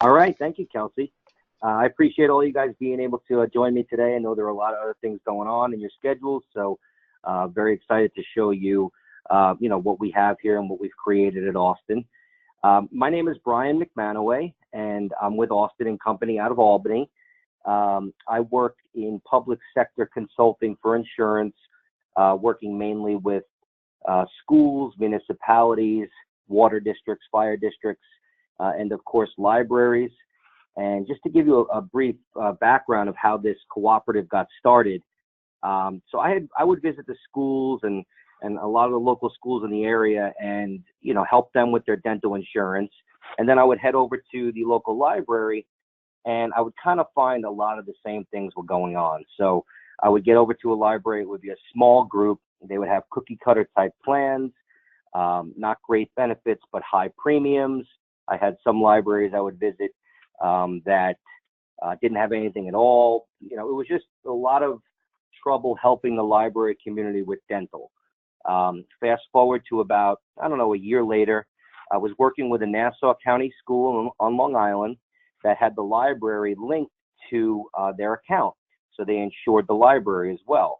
All right. Thank you, Kelsey. I appreciate all you guys being able to join me today. I know there are a lot of other things going on in your schedules, so very excited to show you, what we have here and what we've created at Austin. My name is Brian McManaway, and I'm with Austin and Company out of Albany. I work in public sector consulting for insurance, working mainly with schools, municipalities, water districts, fire districts, and of course libraries. And just to give you a brief background of how this cooperative got started, so I would visit the schools and a lot of the local schools in the area, and help them with their dental insurance. And then I would head over to the local library, and I would kind of find a lot of the same things were going on. So I would get over to a library. It would be a small group. They would have cookie cutter type plans, not great benefits, but high premiums. I had some libraries I would visit that didn't have anything at all. It was just a lot of trouble helping the library community with dental. Fast forward to about, a year later, I was working with a Nassau County school on Long Island that had the library linked to their account. So they insured the library as well.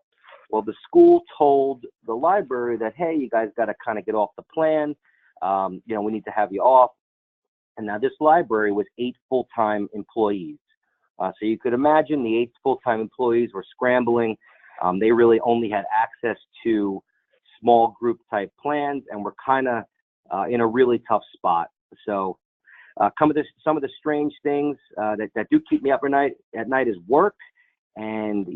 Well, the school told the library that, hey, you guys got to kind of get off the plan. We need to have you off. And now this library was 8 full-time employees. So you could imagine the 8 full-time employees were scrambling. They really only had access to small group type plans and were kind of in a really tough spot. So some of the strange things that do keep me up at night is work. And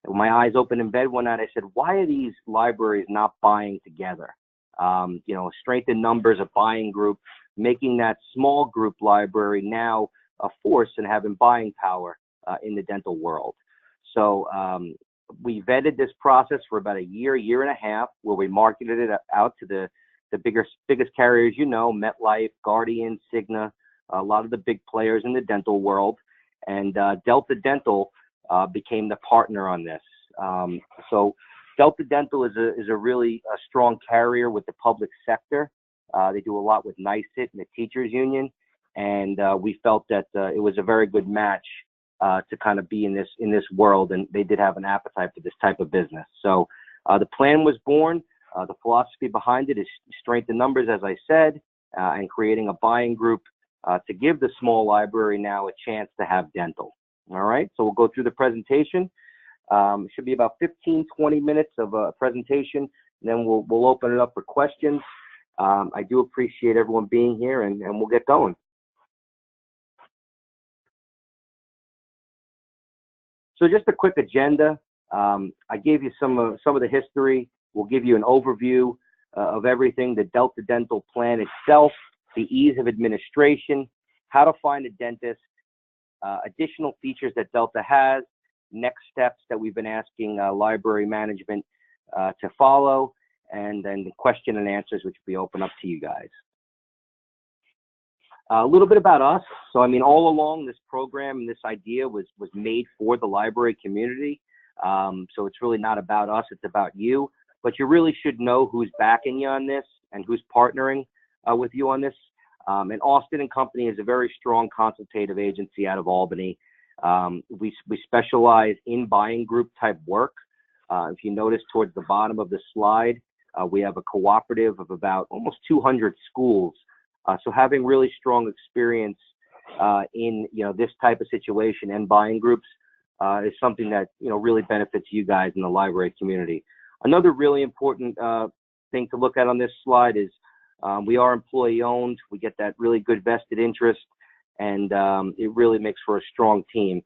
my eyes opened in bed one night, I said, why are these libraries not buying together? Strength in numbers, a buying group, making that small group library now a force and having buying power in the dental world. So we vetted this process for about a year and a half, where we marketed it out to the biggest carriers, MetLife, Guardian, Cigna, a lot of the big players in the dental world. And Delta Dental became the partner on this. So Delta Dental is a really strong carrier with the public sector. They do a lot with NYSIT and the teachers union, and we felt that it was a very good match to kind of be in this world, and they did have an appetite for this type of business. So the plan was born. The philosophy behind it is strength in numbers, as I said, and creating a buying group to give the small library now a chance to have dental. All right, so we'll go through the presentation. It should be about 15-20 minutes of a presentation, and then we'll open it up for questions. I do appreciate everyone being here, and we'll get going. So just a quick agenda. I gave you some of the history. We'll give you an overview of everything, the Delta Dental plan itself, the ease of administration, how to find a dentist, additional features that Delta has, next steps that we've been asking library management to follow, and then the question and answers, which will be open up to you guys. A little bit about us. So, all along this program and this idea was made for the library community. So it's really not about us, it's about you. But you really should know who's backing you on this and who's partnering with you on this. And Austin and Company is a very strong consultative agency out of Albany. We specialize in buying group type work. If you notice towards the bottom of the slide, we have a cooperative of about almost 200 schools. So having really strong experience in this type of situation and buying groups is something that really benefits you guys in the library community. Another really important thing to look at on this slide is we are employee owned. We get that really good vested interest, and it really makes for a strong team.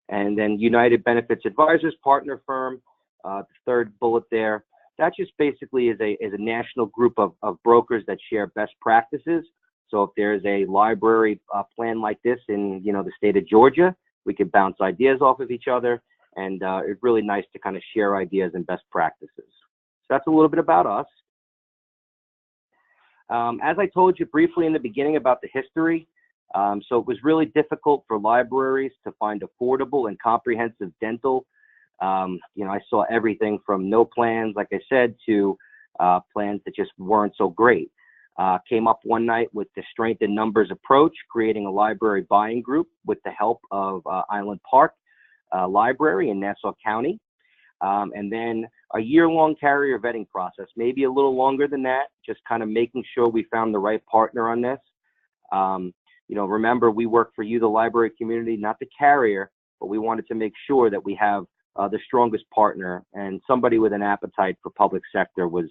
And then United Benefits Advisors, partner firm, the third bullet there. That just basically is a national group of brokers that share best practices. So if there's a library plan like this in the state of Georgia, we can bounce ideas off of each other, and it's really nice to kind of share ideas and best practices. So that's a little bit about us. As I told you briefly in the beginning about the history, so it was really difficult for libraries to find affordable and comprehensive dental. I saw everything from no plans, like I said, to plans that just weren't so great. Came up one night with the strength in numbers approach, creating a library buying group with the help of Island Park Library in Nassau County. And then a year-long carrier vetting process, maybe a little longer than that, just kind of making sure we found the right partner on this. You know, remember, we work for you, the library community, not the carrier, but we wanted to make sure that we have the strongest partner, and somebody with an appetite for public sector was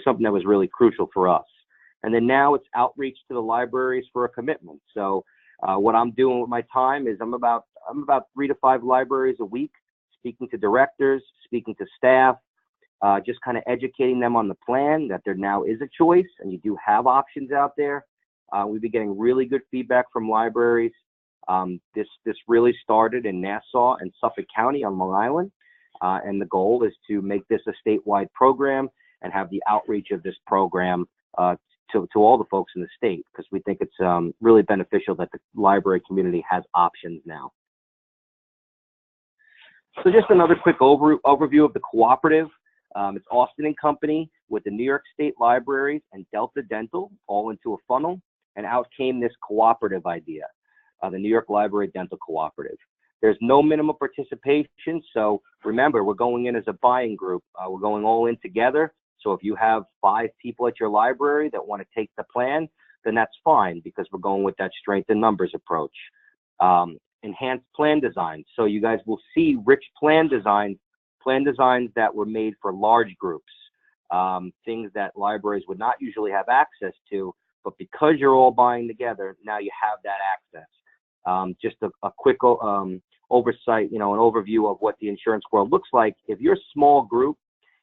something that was really crucial for us. And then now it's outreach to the libraries for a commitment. So what I'm doing with my time is I'm about 3 to 5 libraries a week, speaking to directors, speaking to staff, just kind of educating them on the plan, that there now is a choice and you do have options out there. We've been getting really good feedback from libraries. This really started in Nassau and Suffolk County on Long Island. And the goal is to make this a statewide program and have the outreach of this program to all the folks in the state, because we think it's really beneficial that the library community has options now. So just another quick overview of the Cooperative. It's Austin and Company with the New York State Libraries and Delta Dental all into a funnel, and out came this Cooperative idea, the New York Library Dental Cooperative. There's no minimum participation, so remember, we're going in as a buying group. We're going all in together. So if you have 5 people at your library that want to take the plan, then that's fine, because we're going with that strength in numbers approach. Enhanced plan design. So you guys will see rich plan designs that were made for large groups, things that libraries would not usually have access to, but because you're all buying together, now you have that access. Just a quick oversight, you know, an overview of what the insurance world looks like. If you're a small group,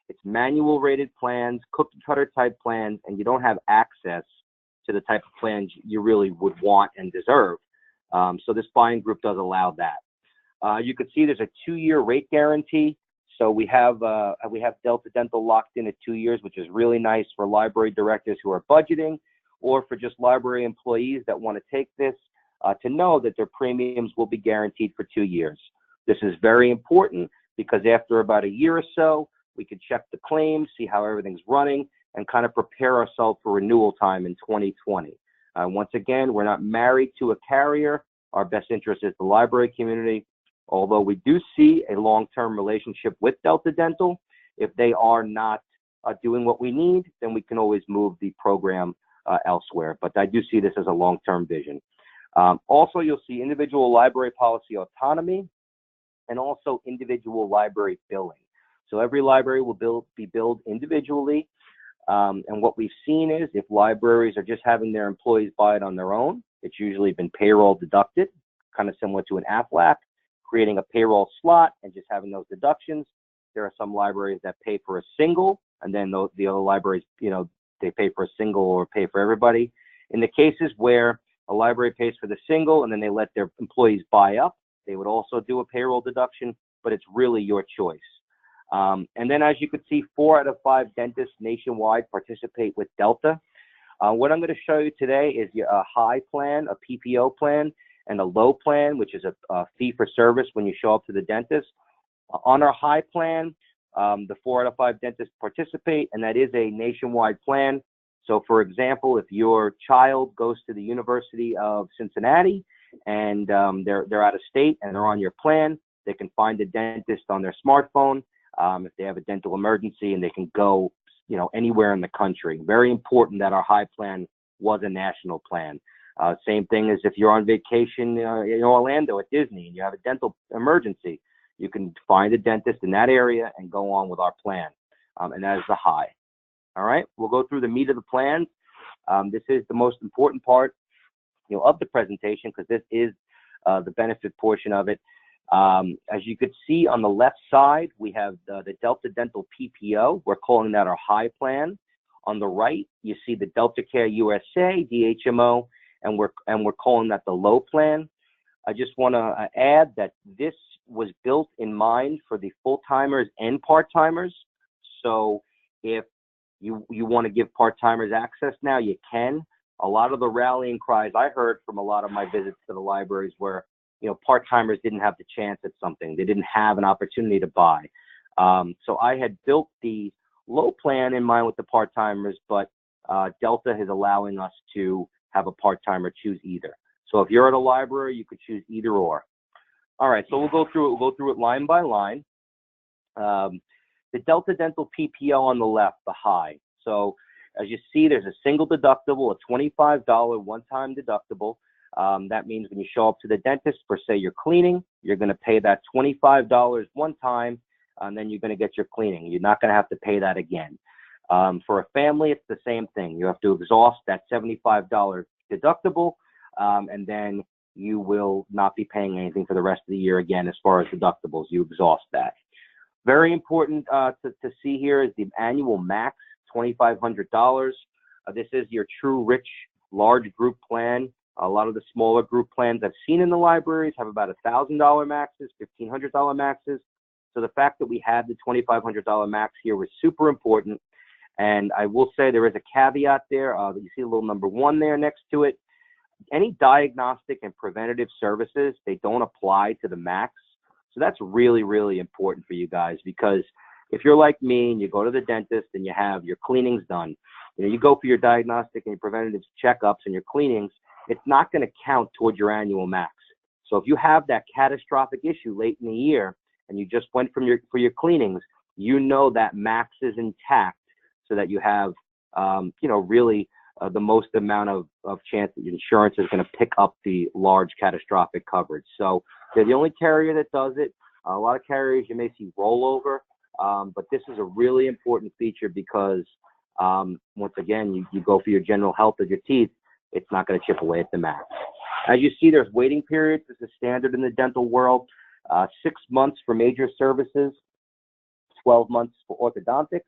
it's manual rated plans, cookie cutter type plans, and you don't have access to the type of plans you really would want and deserve. So this buying group does allow that. You can see there's a 2-year rate guarantee. So we have Delta Dental locked in at 2 years, which is really nice for library directors who are budgeting, or for just library employees that want to take this, to know that their premiums will be guaranteed for 2 years. This is very important, because after about a year or so, we can check the claims, see how everything's running, and kind of prepare ourselves for renewal time in 2020. Once again, we're not married to a carrier. Our best interest is the library community. Although we do see a long-term relationship with Delta Dental, if they are not doing what we need, then we can always move the program elsewhere. But I do see this as a long-term vision. Also, you'll see individual library policy autonomy, and also individual library billing. So every library will be billed individually. And what we've seen is, if libraries are just having their employees buy it on their own, it's usually been payroll deducted, kind of similar to an AFLAC, creating a payroll slot and just having those deductions. There are some libraries that pay for a single, and then the other libraries, you know, they pay for a single or pay for everybody. In the cases where a library pays for the single and then they let their employees buy up, they would also do a payroll deduction, but it's really your choice. And then, as you can see, 4 out of 5 dentists nationwide participate with Delta. What I'm going to show you today is a high plan, a PPO plan, and a low plan, which is a fee for service when you show up to the dentist. On our high plan, the 4 out of 5 dentists participate, and that is a nationwide plan. So, for example, if your child goes to the University of Cincinnati and they're out of state and they're on your plan, they can find a dentist on their smartphone. If they have a dental emergency, and they can go, you know, anywhere in the country. Very important that our high plan was a national plan. Same thing as if you're on vacation in Orlando at Disney and you have a dental emergency, you can find a dentist in that area and go on with our plan. And that is the high. All right, we'll go through the meat of the plan. This is the most important part, you know, of the presentation, because this is the benefit portion of it. As you could see on the left side, we have the Delta Dental PPO. We're calling that our high plan. On the right, you see the DeltaCare USA, DHMO, and we're calling that the low plan. I just want to add that this was built in mind for the full-timers and part-timers. So if you want to give part-timers access now, you can. A lot of the rallying cries I heard from a lot of my visits to the libraries were, you know, part-timers didn't have the chance at something. They didn't have an opportunity to buy. So I had built the low plan in mind with the part-timers, but Delta is allowing us to have a part-timer choose either. So if you're at a library, you could choose either or. All right, so we'll go through it line by line. The Delta Dental PPO on the left, the high. So as you see, there's a single deductible, a $25 one-time deductible. That means when you show up to the dentist for, say, your cleaning, you're going to pay that $25 one time, and then you're going to get your cleaning. You're not going to have to pay that again. For a family, it's the same thing. You have to exhaust that $75 deductible, and then you will not be paying anything for the rest of the year again as far as deductibles. You exhaust that. Very important to see here is the annual max, $2,500. This is your true rich large group plan. A lot of the smaller group plans I've seen in the libraries have about $1,000 maxes, $1,500 maxes. So the fact that we have the $2,500 max here was super important. And I will say there is a caveat there. You see a little number 1 there next to it. Any diagnostic and preventative services, they don't apply to the max. So that's really, really important for you guys, because if you're like me and you go to the dentist and you have your cleanings done, you go for your diagnostic and your preventative checkups and your cleanings, it's not going to count towards your annual max. So if you have that catastrophic issue late in the year and you just went for your cleanings, that max is intact, so that you have, really the most amount of chance that your insurance is going to pick up the large catastrophic coverage. So they're the only carrier that does it. A lot of carriers you may see rollover, but this is a really important feature because, once again, you go for your general health of your teeth, it's not going to chip away at the max. As you see, there's waiting periods. This is standard in the dental world. 6 months for major services, 12 months for orthodontics.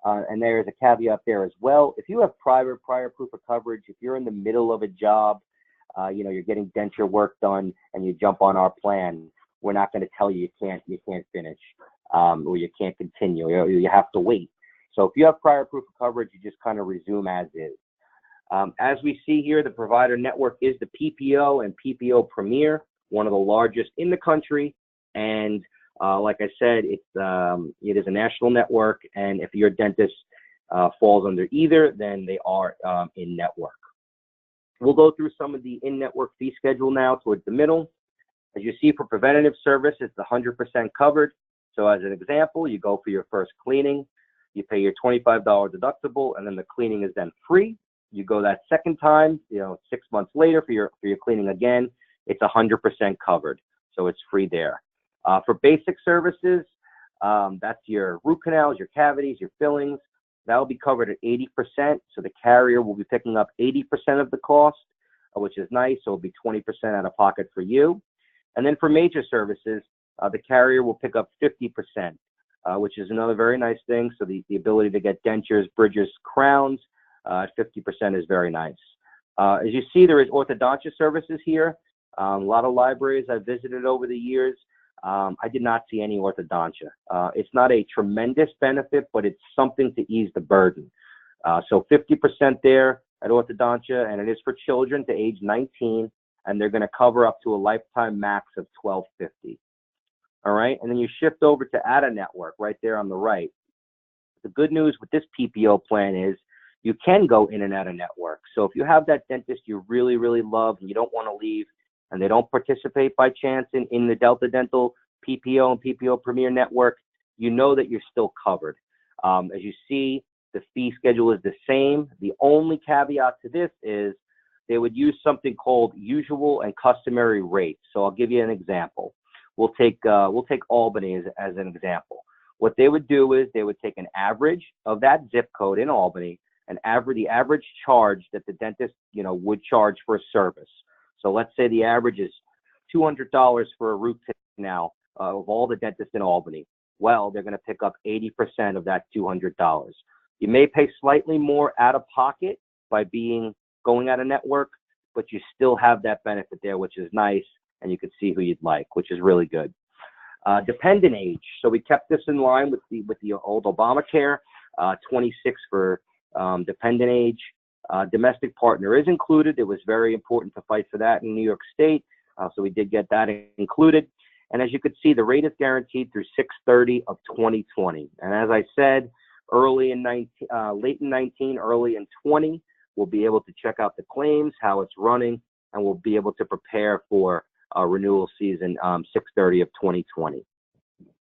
And there's a caveat there as well. If you have prior proof of coverage, if you're in the middle of a job, you're getting denture work done and you jump on our plan, we're not going to tell you you can't finish, or you can't continue. You have to wait. So if you have prior proof of coverage, you just kind of resume as is. As we see here, the provider network is the PPO and PPO Premier, one of the largest in the country. And like I said, it is a national network, and if your dentist falls under either, then they are in network. We'll go through some of the in-network fee schedule now towards the middle. As you see, for preventative service, it's 100% covered. So as an example, you go for your first cleaning, you pay your $25 deductible, and then the cleaning is then free. You go that second time, 6 months later for your cleaning again, it's 100% covered. So it's free there. For basic services, that's your root canals, your cavities, your fillings. That will be covered at 80%. So the carrier will be picking up 80% of the cost, which is nice. So it'll be 20% out of pocket for you. And then for major services, the carrier will pick up 50%, which is another very nice thing. So the ability to get dentures, bridges, crowns at 50% is very nice. As you see, there is orthodontia services here. A lot of libraries I've visited over the years. I did not see any orthodontia. It's not a tremendous benefit, but it's something to ease the burden. So 50% there at orthodontia, and it is for children to age 19, and they're going to cover up to a lifetime max of $1,250. All right, and then you shift over to out-of-network right there on the right. The good news with this PPO plan is you can go in and out of network. So if you have that dentist you really, really love and you don't want to leave, and they don't participate by chance in the Delta Dental PPO and PPO Premier Network, you know that you're still covered. As you see, the fee schedule is the same. The only caveat to this is they would use something called usual and customary rates. So I'll give you an example. We'll take Albany as an example. What they would do is they would take an average of that zip code in Albany and the average charge that the dentist would charge for a service. So let's say the average is $200 for a root canal of all the dentists in Albany. Well, they're going to pick up 80% of that $200. You may pay slightly more out of pocket by going out of network, but you still have that benefit there, which is nice, and you can see who you'd like, which is really good. Dependent age. So we kept this in line with the old Obamacare, 26 for dependent age. Domestic partner is included. It was very important to fight for that in New York State, so we did get that included. And as you could see, the rate is guaranteed through 6/30 of 2020. And as I said, late in 19, early in 20. We'll be able to check out the claims, how it's running, and we'll be able to prepare for renewal season 6/30 of 2020.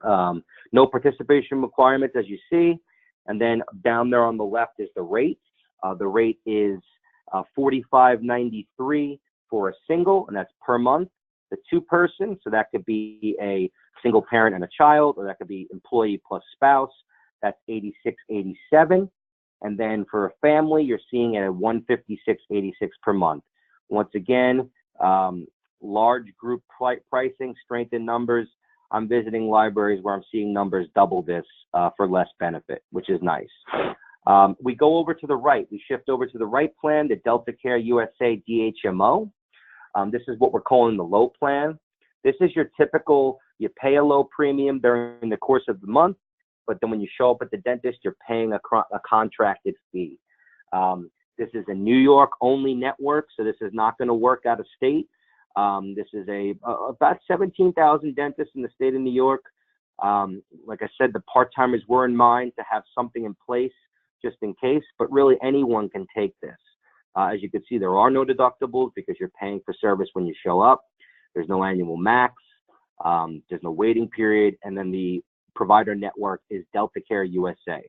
No participation requirements, as you see. And then down there on the left is the rate. The rate is $45.93 for a single, and that's per month. The two-person, so that could be a single parent and a child, or that could be employee plus spouse. That's $86.87. And then for a family, you're seeing it at $156.86 per month. Once again, large group pricing, strength in numbers. I'm visiting libraries where I'm seeing numbers double this for less benefit, which is nice. We go over to the right. We shift over to the right plan, the DeltaCare USA DHMO. This is what we're calling the low plan. This is your typical, you pay a low premium during the course of the month, but then when you show up at the dentist, you're paying a contracted fee. This is a New York only network, so this is not going to work out of state. This is about 17,000 dentists in the state of New York. Like I said, the part-timers were in mind to have something in place just in case, but really anyone can take this. As you can see, there are no deductibles because you're paying for service when you show up. There's no annual max. There's no waiting period. And then the provider network is DeltaCare USA.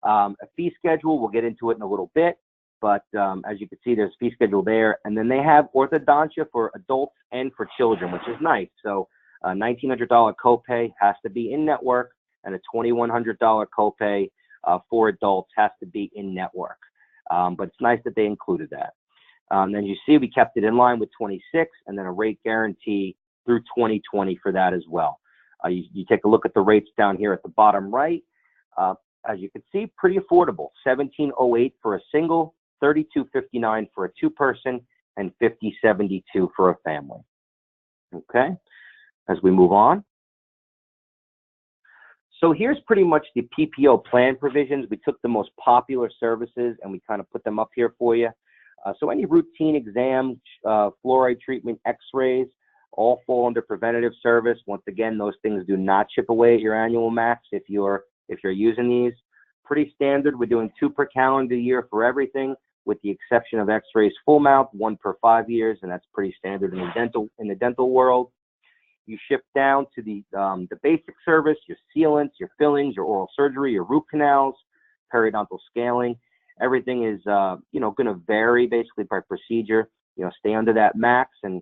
A fee schedule, we'll get into it in a little bit, but as you can see, there's a fee schedule there. And then they have orthodontia for adults and for children, which is nice. So a $1,900 copay has to be in network, and a $2,100 copay for adults has to be in network. But it's nice that they included that. Then you see we kept it in line with 26, and then a rate guarantee through 2020 for that as well. You take a look at the rates down here at the bottom right. As you can see, pretty affordable. $17.08 for a single, $32.59 for a two-person, and $50.72 for a family. Okay, as we move on. So here's pretty much the PPO plan provisions. We took the most popular services and we kind of put them up here for you. So any routine exam, fluoride treatment, x-rays, all fall under preventative service. Once again, those things do not chip away at your annual max if you're using these. Pretty standard. We're doing 2 per calendar year for everything, with the exception of x-rays full mouth, 1 per 5 years, and that's pretty standard in the dental world. You shift down to the basic service, your sealants, your fillings, your oral surgery, your root canals, periodontal scaling. Everything is, going to vary basically by procedure. Stay under that max, and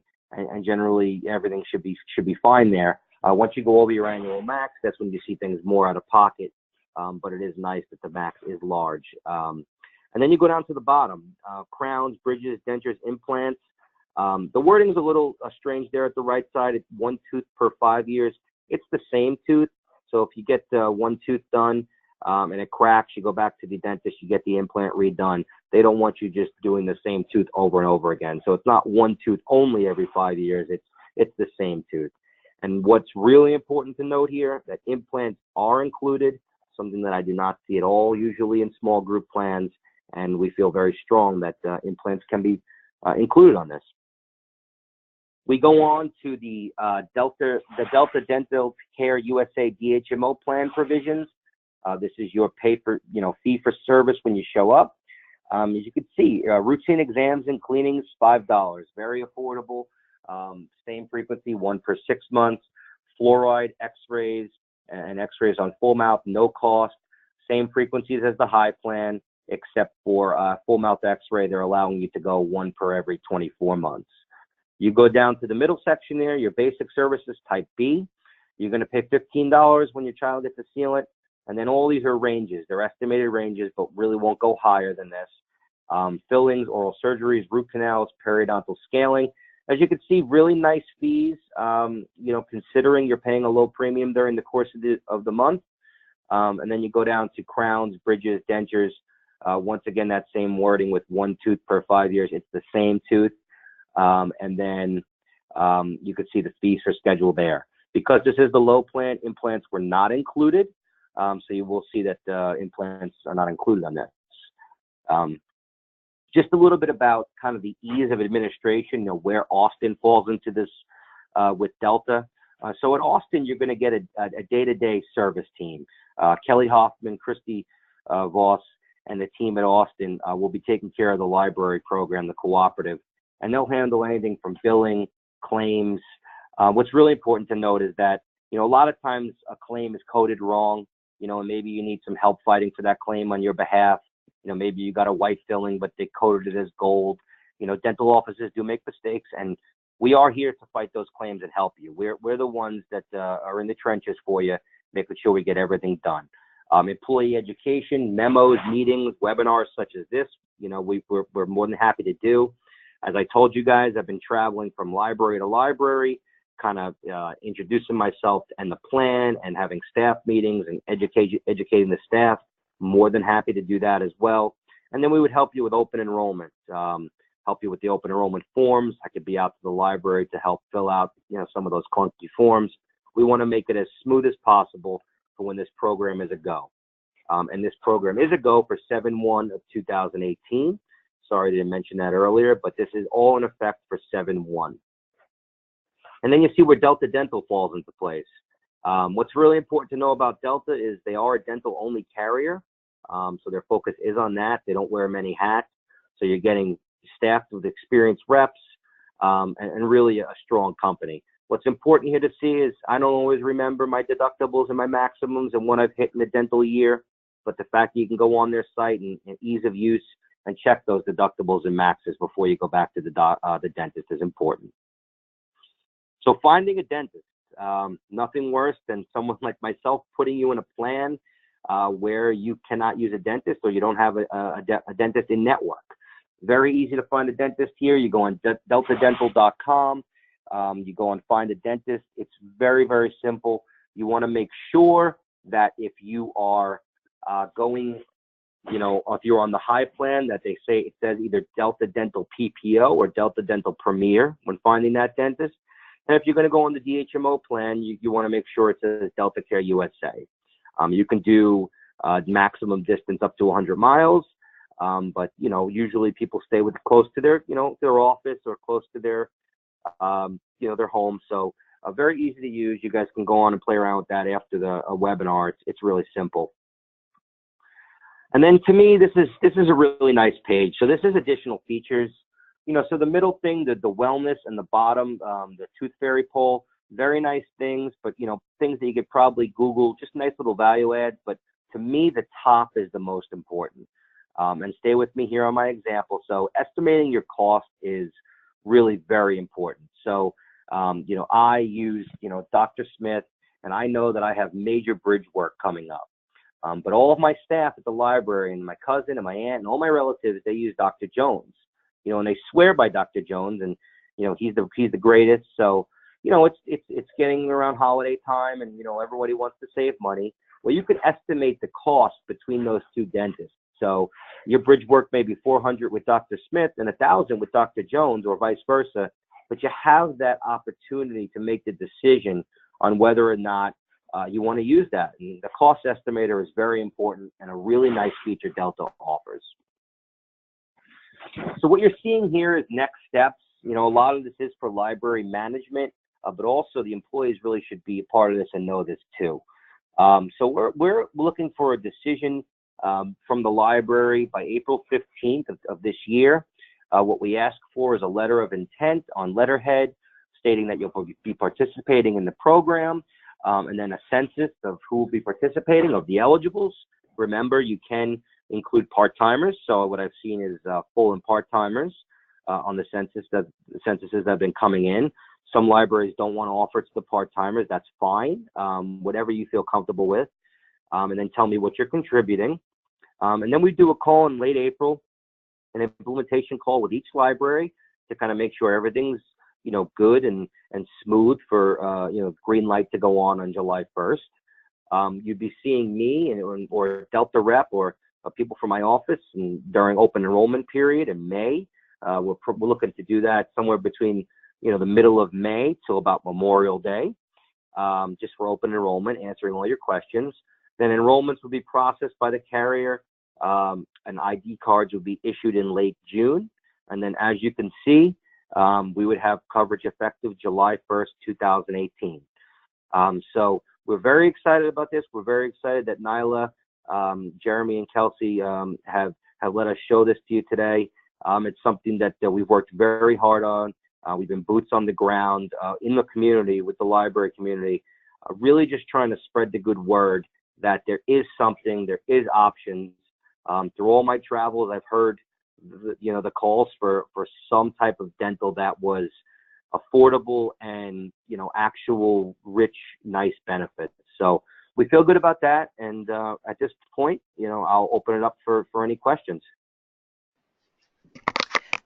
generally everything should be fine there. Once you go over your annual max, that's when you see things more out of pocket. But it is nice that the max is large. And then you go down to the bottom, crowns, bridges, dentures, implants. The wording is a little strange there at the right side. It's 1 tooth per 5 years. It's the same tooth. So if you get 1 tooth done and it cracks, you go back to the dentist, you get the implant redone. They don't want you just doing the same tooth over and over again. So it's not 1 tooth only every 5 years. It's the same tooth. And what's really important to note here, that implants are included, something that I do not see at all usually in small group plans. And we feel very strong that implants can be included on this. We go on to the Delta Dental Care USA DHMO plan provisions. This is your fee for service when you show up. As you can see, routine exams and cleanings, $5, very affordable. Same frequency, 1 per 6 months. Fluoride, x-rays, and x-rays on full mouth, no cost. Same frequencies as the high plan, except for full mouth x-ray, they're allowing you to go 1 per every 24 months. You go down to the middle section there, your basic services, type B. You're going to pay $15 when your child gets a sealant. And then all these are ranges. They're estimated ranges, but really won't go higher than this. Fillings, oral surgeries, root canals, periodontal scaling. As you can see, really nice fees, considering you're paying a low premium during the course of the month. And then you go down to crowns, bridges, dentures. Once again, that same wording with 1 tooth per 5 years. It's the same tooth. And then you could see the fees for schedule there. Because this is the low plan, implants were not included. So you will see that implants are not included on this. Just a little bit about kind of the ease of administration, where Austin falls into this with Delta. So at Austin, you're going to get a day-to-day service team. Kelly Hoffman, Christy Voss, and the team at Austin will be taking care of the library program, the Cooperative, and they'll handle anything from billing, claims. What's really important to note is that, a lot of times a claim is coded wrong, and maybe you need some help fighting for that claim on your behalf. Maybe you got a white filling, but they coded it as gold. Dental offices do make mistakes, and we are here to fight those claims and help you. We're the ones that are in the trenches for you, making sure we get everything done. Employee education, memos, meetings, webinars such as this, we're more than happy to do. As I told you guys, I've been traveling from library to library, kind of introducing myself and the plan and having staff meetings and educating the staff. More than happy to do that as well. And then we would help you with open enrollment, help you with the open enrollment forms. I could be out to the library to help fill out, some of those clunky forms. We want to make it as smooth as possible for when this program is a go. And this program is a go for 7/1 of 2018. Sorry, I didn't mention that earlier, but this is all in effect for 7/1. And then you see where Delta Dental falls into place. What's really important to know about Delta is they are a dental-only carrier, so their focus is on that. They don't wear many hats, so you're getting staffed with experienced reps and really a strong company. What's important here to see is I don't always remember my deductibles and my maximums and what I've hit in the dental year, but the fact that you can go on their site and ease of use and check those deductibles and maxes before you go back to the dentist is important. So finding a dentist, nothing worse than someone like myself putting you in a plan where you cannot use a dentist or you don't have a dentist in network. Very easy to find a dentist here. You go on deltadental.com. You go and find a dentist. It's very, very simple. You want to make sure that if you are going, if you're on the high plan, that it says either Delta Dental PPO or Delta Dental Premier when finding that dentist. And if you're going to go on the DHMO plan, you want to make sure it says DeltaCare USA. You can do maximum distance up to 100 miles, but usually people stay close to their their office or close to their their home. So very easy to use. You guys can go on and play around with that after the webinar. It's really simple. And then to me, this is a really nice page. So this is additional features. So the middle thing, the wellness, and the bottom, the tooth fairy pole, very nice things, but things that you could probably Google, just nice little value add. But to me, the top is the most important. And stay with me here on my example. So estimating your cost is really very important. So I use Dr. Smith, and I know that I have major bridge work coming up. But all of my staff at the library and my cousin and my aunt and all my relatives, they use Dr. Jones. And they swear by Dr. Jones, and he's the greatest. So it's getting around holiday time, and everybody wants to save money. Well, you could estimate the cost between those two dentists. So your bridge work may be $400 with Dr. Smith and $1,000 with Dr. Jones, or vice versa. But you have that opportunity to make the decision on whether or not you want to use that. And the cost estimator is very important and a really nice feature Delta offers. So what you're seeing here is next steps. A lot of this is for library management, but also the employees really should be a part of this and know this too. So we're looking for a decision from the library by April 15th of this year. What we ask for is a letter of intent on letterhead stating that you'll be participating in the program, and then a census of who will be participating, of the eligibles. Remember, you can include part-timers. So what I've seen is full and part-timers on the censuses that have been coming in. Some libraries don't want to offer it to the part-timers. That's fine. Whatever you feel comfortable with. And then tell me what you're contributing. And then we do a call in late April, an implementation call with each library to kind of make sure everything's good and smooth for green light to go on July 1st. You'd be seeing me or Delta rep or people from my office and during open enrollment period in May. We're looking to do that somewhere between the middle of May till about Memorial Day, just for open enrollment, answering all your questions. Then enrollments will be processed by the carrier, and ID cards will be issued in late June. And then, as you can see, we would have coverage effective July 1st, 2018. So we're very excited about this. We're very excited that NYLA, Jeremy and Kelsey have let us show this to you today. It's something that we've worked very hard on. We've been boots on the ground in the community with the library community, really just trying to spread the good word that there is something, there is options. Through all my travels, I've heard the calls for some type of dental that was affordable and actual rich, nice benefits. So we feel good about that. And at this point, I'll open it up for any questions.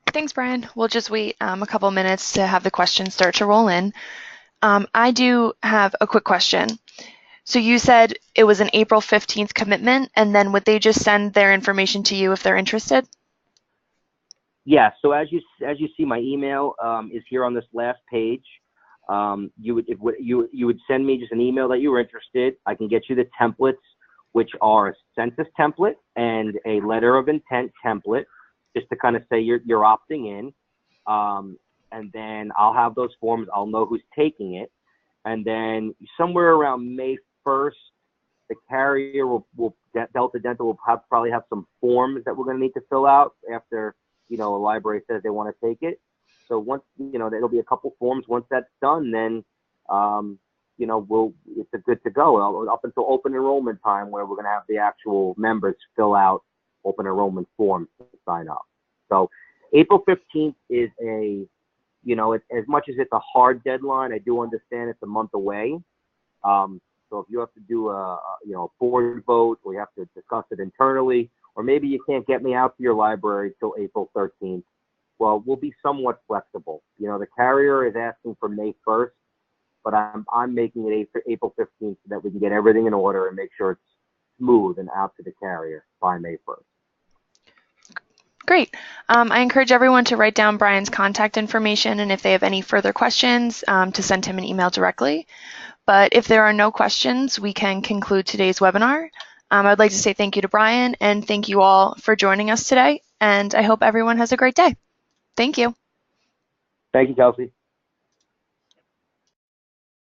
Thanks, Brian. We'll just wait a couple minutes to have the questions start to roll in. I do have a quick question. So you said it was an April 15th commitment, and then would they just send their information to you if they're interested? Yeah, so as you see, my email is here on this last page. You would send me just an email that you were interested. I can get you the templates, which are a census template and a letter of intent template, just to kind of say you're opting in. And then I'll have those forms. I'll know who's taking it. And then somewhere around May 1st, the carrier Delta Dental will probably have some forms that we're going to need to fill out after, a library says they want to take it. So once, there'll be a couple forms. Once that's done, then, it's good to go up until open enrollment time, where we're going to have the actual members fill out open enrollment forms to sign up. So April 15th is as much as it's a hard deadline, I do understand it's a month away. So if you have to do a board vote, or you have to discuss it internally, or maybe you can't get me out to your library till April 13th, well, we'll be somewhat flexible. The carrier is asking for May 1st, but I'm making it April 15th so that we can get everything in order and make sure it's smooth and out to the carrier by May 1st. Great. I encourage everyone to write down Brian's contact information, and if they have any further questions, to send him an email directly. But if there are no questions, we can conclude today's webinar. I'd like to say thank you to Brian, and thank you all for joining us today. And I hope everyone has a great day. Thank you. Thank you, Kelsey.